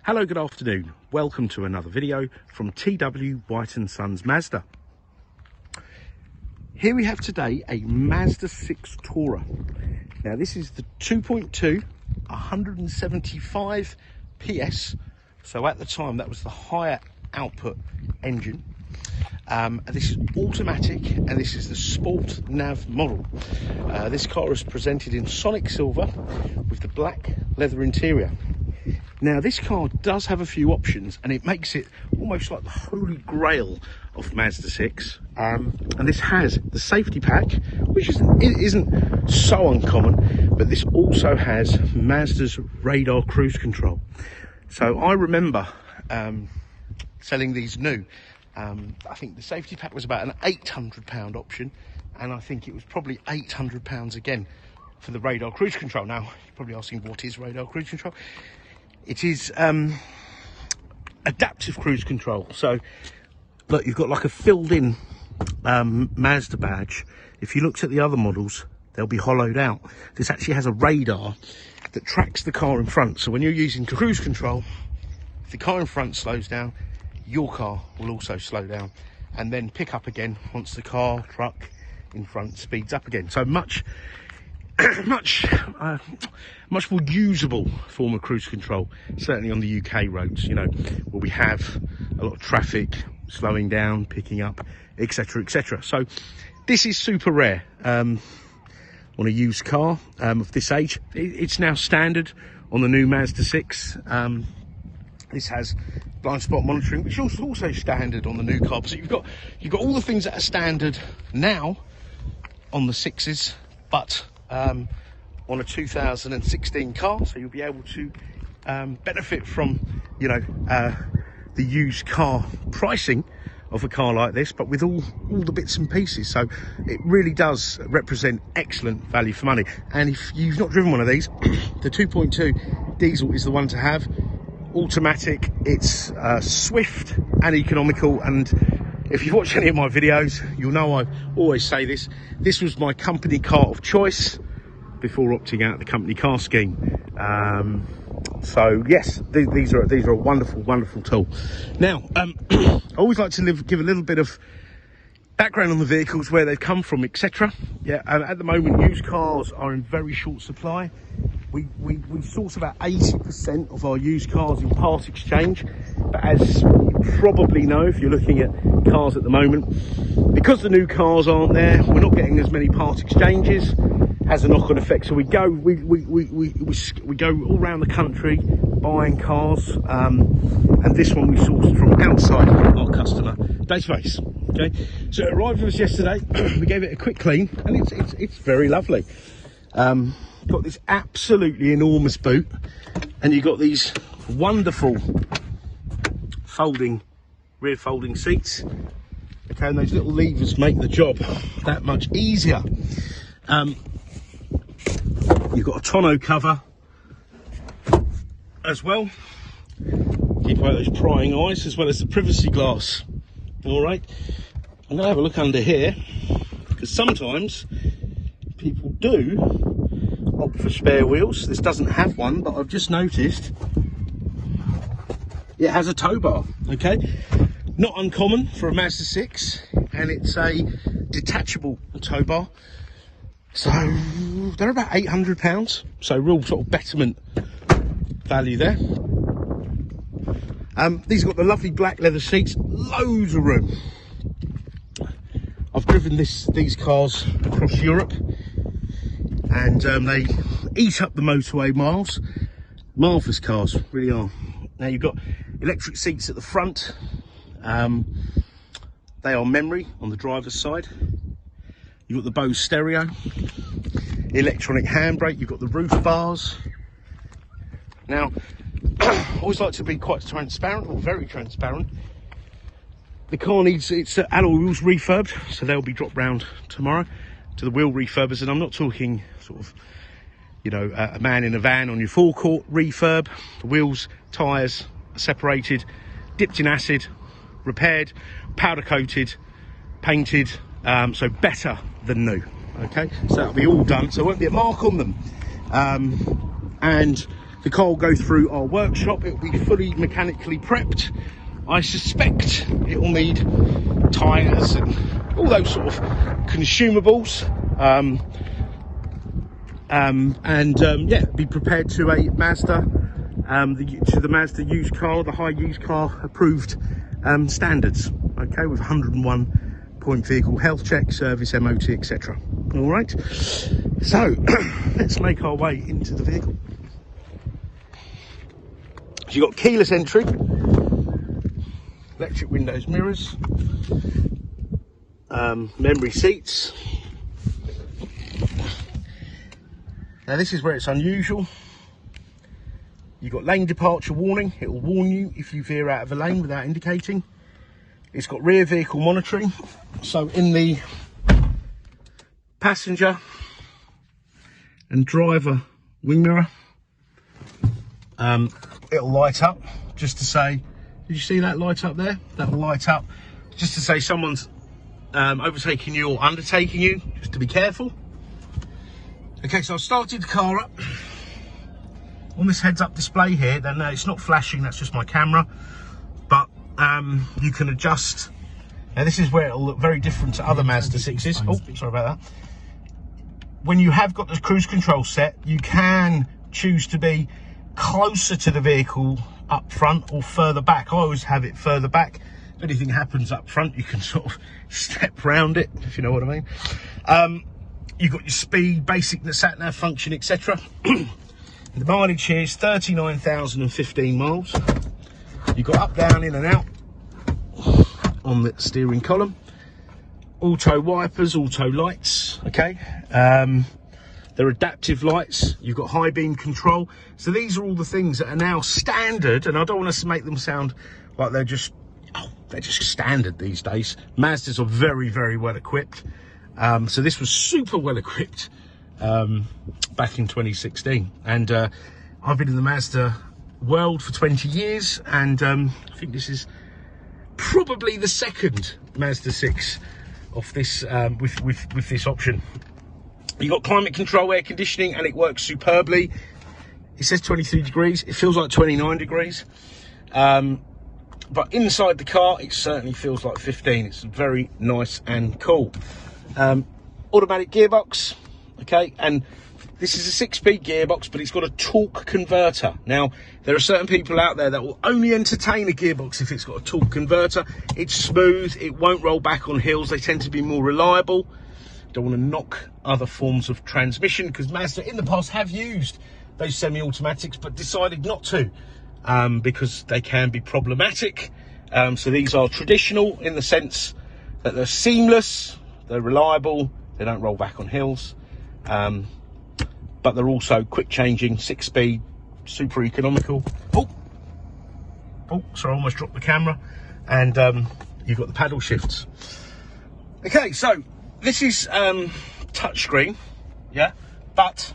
Hello, good afternoon. Welcome to another video from TW White & Sons Mazda. Here we have today a Mazda6 Tourer. Now this is the 2.2, 175 PS. So at the time that was the higher output engine. This is automatic and this is the Sport Nav model. This car is presented in Sonic Silver with the black leather interior. Now this car does have a few options and it makes it almost like the holy grail of Mazda 6. And this has the safety pack, which isn't so uncommon, but this also has Mazda's radar cruise control. So I remember selling these new. I think the safety pack was about an £800 option, and I think it was probably £800 again for the radar cruise control. Now you're probably asking, what is radar cruise control? It is adaptive cruise control. So look, you've got like a filled in Mazda badge. If you looked at the other models, they'll be hollowed out. This actually has a radar that tracks the car in front. So when you're using cruise control, if the car in front slows down, your car will also slow down and then pick up again once the truck in front speeds up again. So much more usable form of cruise control, certainly on the UK roads, you know, where we have a lot of traffic, slowing down, picking up, etc, etc. So this is super rare on a used car of this age. It's now standard on the new Mazda 6. This has blind spot monitoring, which is also standard on the new car. So you've got all the things that are standard now on the 6s, but on a 2016 car. So you'll be able to benefit from, you know, the used car pricing of a car like this, but with all the bits and pieces. So it really does represent excellent value for money. And if you've not driven one of these, the 2.2 diesel is the one to have. Automatic, it's swift and economical, and if you've watched any of my videos, you'll know I always say this. This was my company car of choice before opting out the company car scheme. So yes, these are a wonderful tool. Now, I always like to give a little bit of background on the vehicles, where they've come from, etc. Yeah, at the moment, used cars are in very short supply. We source about 80% of our used cars in part exchange, but as you probably know, if you're looking at cars at the moment, because the new cars aren't there, we're not getting as many part exchanges. Has a knock-on effect. So we go all around the country buying cars, and this one we sourced from outside our customer database. Okay, so it arrived with us yesterday. We gave it a quick clean, and it's very lovely. Got this absolutely enormous boot, and you've got these wonderful rear folding seats. Okay, and those little levers make the job that much easier. You've got a tonneau cover as well, keep away those prying eyes, as well as the privacy glass. All right, I'm going to have a look under here, because sometimes people do opt for spare wheels. This doesn't have one, but I've just noticed it has a tow bar. Okay, not uncommon for a Mazda 6, and it's a detachable tow bar. So they're about £800, so real sort of betterment value there. These have got the lovely black leather seats, loads of room. I've driven these cars across Europe, and they eat up the motorway miles. Marvellous cars, really are. Now you've got electric seats at the front. They are memory on the driver's side. You've got the BOSE stereo, electronic handbrake, you've got the roof bars. Now, I always like to be quite transparent, or very transparent. The car needs its alloy wheels refurbed, so they'll be dropped round tomorrow to the wheel refurbers. And I'm not talking sort of, you know, a man in a van on your forecourt refurb. The wheels, tyres are separated, dipped in acid, repaired, powder coated, painted, so better than new. Okay, so that'll be all done, so there won't be a mark on them. And The car will go through our workshop. It will be fully mechanically prepped. I suspect it will need tyres and all those sort of consumables. Yeah, be prepared to a Mazda, to the Mazda used car, the high used car approved standards. Okay, with 101 point vehicle health check, service, MOT, etc. All right, so let's make our way into the vehicle. So you've got keyless entry, electric windows, mirrors, memory seats. Now this is where it's unusual. You've got lane departure warning. It will warn you if you veer out of a lane without indicating. It's got rear vehicle monitoring. So in the passenger and driver wing mirror, it'll light up just to say, did you see that light up there? That will light up just to say someone's overtaking you or undertaking you, just to be careful. Okay, so I've started the car up. On this heads-up display here, then it's not flashing, that's just my camera. But you can adjust. Now this is where it'll look very different to other Mazda 6s. Oh, sorry about that. When you have got the cruise control set, you can choose to be closer to the vehicle up front or further back. I always have it further back. If anything happens up front, you can sort of step round it, if you know what I mean. You've got your speed, basic sat nav function, etc. The mileage here is 39,015 miles. You've got up, down, in and out on the steering column. Auto wipers, auto lights, okay. They're adaptive lights. You've got high beam control. So these are all the things that are now standard, and I don't want to make them sound like they're just standard these days. Mazdas are very, very well equipped. So this was super well equipped back in 2016, and I've been in the Mazda world for 20 years, and I think this is probably the second Mazda 6 off this with this option. You've got climate control, air conditioning, and it works superbly. It says 23 degrees. It feels like 29 degrees. But inside the car, it certainly feels like 15. It's very nice and cool. Automatic gearbox, okay, and this is a 6-speed gearbox, but it's got a torque converter. Now, there are certain people out there that will only entertain a gearbox if it's got a torque converter. It's smooth, it won't roll back on hills, they tend to be more reliable. Don't want to knock other forms of transmission, because Mazda in the past have used those semi-automatics but decided not to, because they can be problematic. So these are traditional in the sense that they're seamless, they're reliable, they don't roll back on hills, but they're also quick changing, 6-speed, super economical. Oh, sorry, I almost dropped the camera. And you've got the paddle shifts. Okay, so this is touchscreen, yeah, but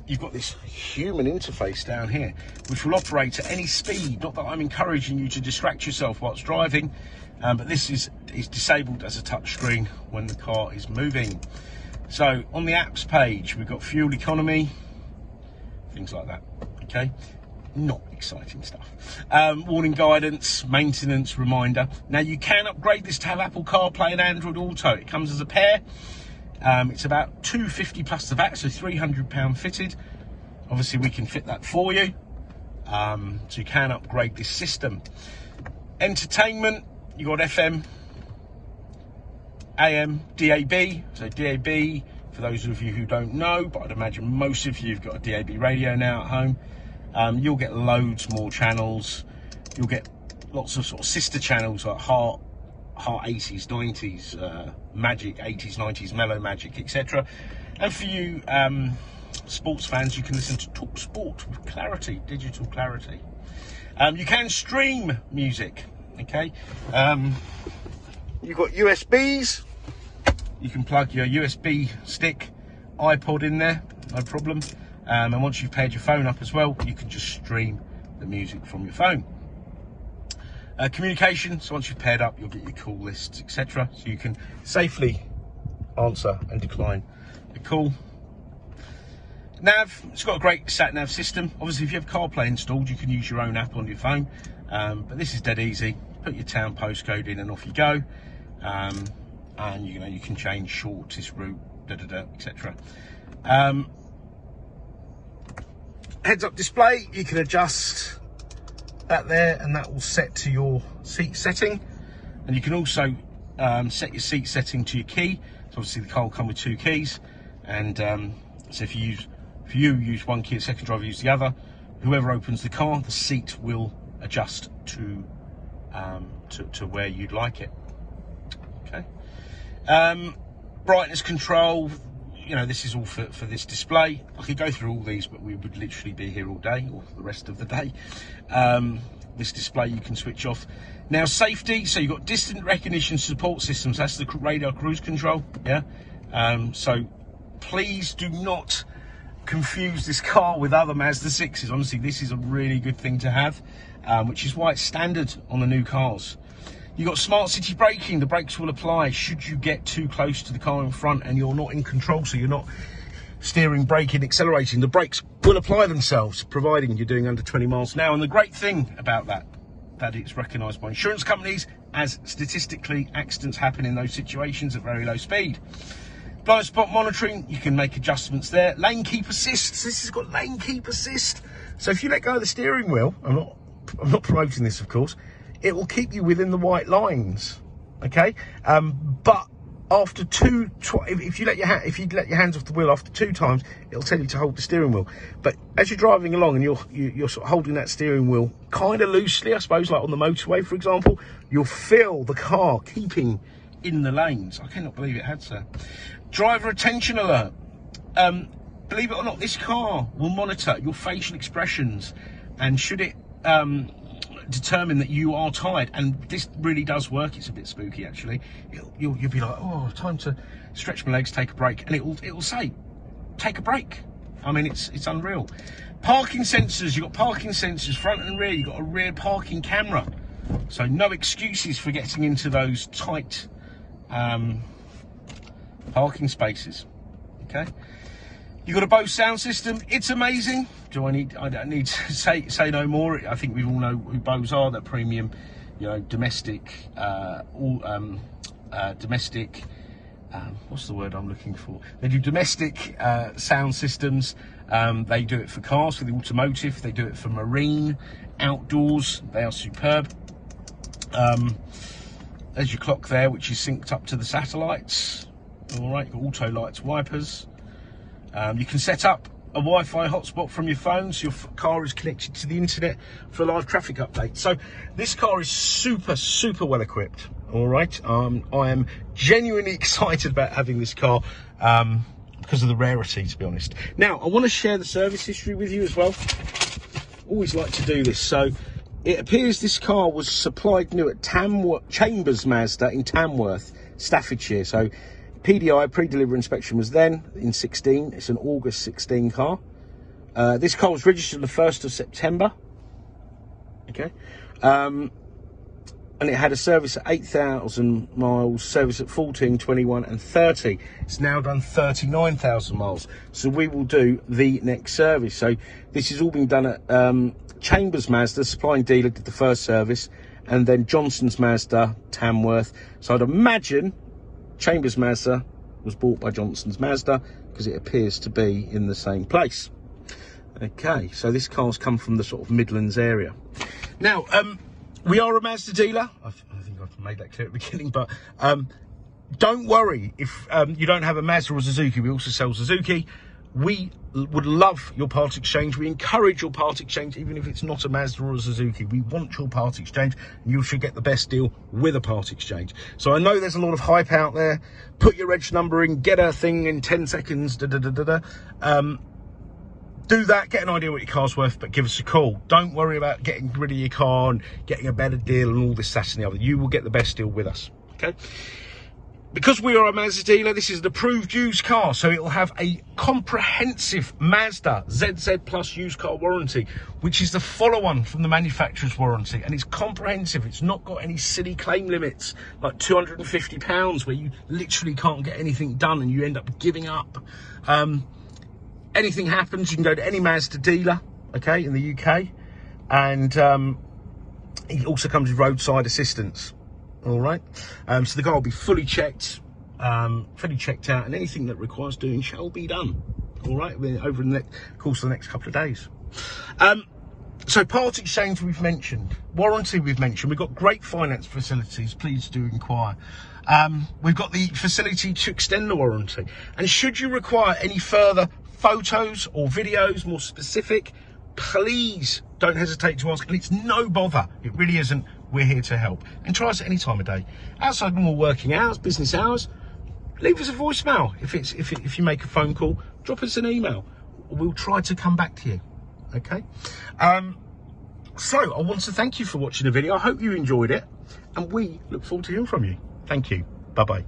you've got this human interface down here, which will operate at any speed. Not that I'm encouraging you to distract yourself whilst driving, but this is disabled as a touchscreen when the car is moving. So on the apps page, we've got fuel economy, things like that, okay? Not exciting stuff. Warning guidance, maintenance, reminder. Now you can upgrade this to have Apple CarPlay and Android Auto. It comes as a pair. It's about $250 plus the VAT, so £300 fitted. Obviously we can fit that for you. So you can upgrade this system. Entertainment, you got FM, AM, DAB. So DAB, for those of you who don't know, but I'd imagine most of you have got a DAB radio now at home. You'll get loads more channels. You'll get lots of sort of sister channels like Heart 80s, 90s, Magic 80s, 90s, Mellow Magic, etc. And for you sports fans, you can listen to Talk Sport with clarity, digital clarity. You can stream music, okay? You've got USBs. You can plug your USB stick, iPod in there, no problem. And once you've paired your phone up as well, you can just stream the music from your phone. Communication, so once you've paired up, you'll get your call lists, etc. So you can safely answer and decline the call. Nav, it's got a great sat nav system. Obviously, if you have Carplay installed, you can use your own app on your phone. But this is dead easy. Put your town postcode in and off you go. And you can change shortest route, etc. Heads-up display, you can adjust that there, and that will set to your seat setting. And you can also set your seat setting to your key. So obviously the car will come with 2 keys, and so if you use one key, the second driver use the other. Whoever opens the car, the seat will adjust to where you'd like it. Okay. Brightness control. This is all for this display. I could go through all these, but we would literally be here all day, or the rest of the day. This display you can switch off. Now, safety, so you've got distant recognition support systems. That's the radar cruise control, yeah? So please do not confuse this car with other Mazda 6s. Honestly, this is a really good thing to have, which is why it's standard on the new cars. You've got smart city braking. The brakes will apply should you get too close to the car in front and you're not in control, so you're not steering, braking, accelerating. The brakes will apply themselves, providing you're doing under 20 miles an hour. And the great thing about that it's recognised by insurance companies as statistically accidents happen in those situations at very low speed. Blind spot monitoring, you can make adjustments there. Lane keep assist, this has got lane keep assist. So if you let go of the steering wheel, I'm not promoting this, of course, it will keep you within the white lines, okay? But after if you let your hands off the wheel after 2 times, it'll tell you to hold the steering wheel. But as you're driving along and you're sort of holding that steering wheel kind of loosely, I suppose, like on the motorway, for example, you'll feel the car keeping in the lanes. I cannot believe it had so. Driver attention alert. Believe it or not, this car will monitor your facial expressions, and should it determine that you are tired, and this really does work, it's a bit spooky actually, you'll be like, oh, time to stretch my legs, take a break, and it will say take a break. I mean, it's unreal. Parking sensors, you've got parking sensors front and rear, you've got a rear parking camera, so no excuses for getting into those tight parking spaces. Okay, you've got a BOSE sound system. It's amazing. I don't need to say no more. I think we all know who BOSE are. They're premium, domestic, domestic. What's the word I'm looking for? They do domestic sound systems. They do it for cars, for the automotive. They do it for marine, outdoors. They are superb. There's your clock there, which is synced up to the satellites. All right, you've got auto lights, wipers. You can set up a Wi-Fi hotspot from your phone, so your car is connected to the internet for live traffic updates. So this car is super well equipped. All right, I am genuinely excited about having this car because of the rarity, to be honest. Now, I want to share the service history with you as well. Always like to do this. So it appears this car was supplied new at Chambers Mazda in Tamworth, Staffordshire. So PDI, pre-delivery inspection, was then in 16. It's an August 16 car. This car was registered the 1st of September. Okay. And it had a service at 8,000 miles, service at 14, 21 and 30. It's now done 39,000 miles. So we will do the next service. So this is all being done at Chambers Mazda, supplying dealer, did the first service, and then Johnson's Mazda, Tamworth. So I'd imagine Chambers Mazda was bought by Johnson's Mazda, because it appears to be in the same place. Okay, so this car's come from the sort of Midlands area. Now, we are a Mazda dealer. I think I've made that clear at the beginning, but don't worry if you don't have a Mazda or Suzuki. We also sell Suzuki. We would love your part exchange. We encourage your part exchange, even if it's not a Mazda or a Suzuki. We want your part exchange, and you should get the best deal with a part exchange. So I know there's a lot of hype out there. Put your reg number in, get a thing in 10 seconds. Do that, get an idea what your car's worth, but give us a call. Don't worry about getting rid of your car and getting a better deal and all this, that and the other. You will get the best deal with us, okay? Because we are a Mazda dealer, this is an approved used car, so it will have a comprehensive Mazda ZZ Plus used car warranty, which is the follow-on from the manufacturer's warranty, and it's comprehensive. It's not got any silly claim limits like £250 where you literally can't get anything done and you end up giving up. anything happens, you can go to any Mazda dealer, okay, in the UK, and it also comes with roadside assistance. All right, so the car will be fully checked out, and anything that requires doing shall be done. All right, over the course of the next couple of days. So part exchange we've mentioned, warranty we've mentioned, we've got great finance facilities, please do inquire. We've got the facility to extend the warranty, and should you require any further photos or videos, more specific, please don't hesitate to ask, and it's no bother, it really isn't. We're here to help, and try us at any time of day, outside normal working hours, business hours. Leave us a voicemail. If you make a phone call, drop us an email. We'll try to come back to you. Okay. So I want to thank you for watching the video. I hope you enjoyed it, and we look forward to hearing from you. Thank you. Bye bye.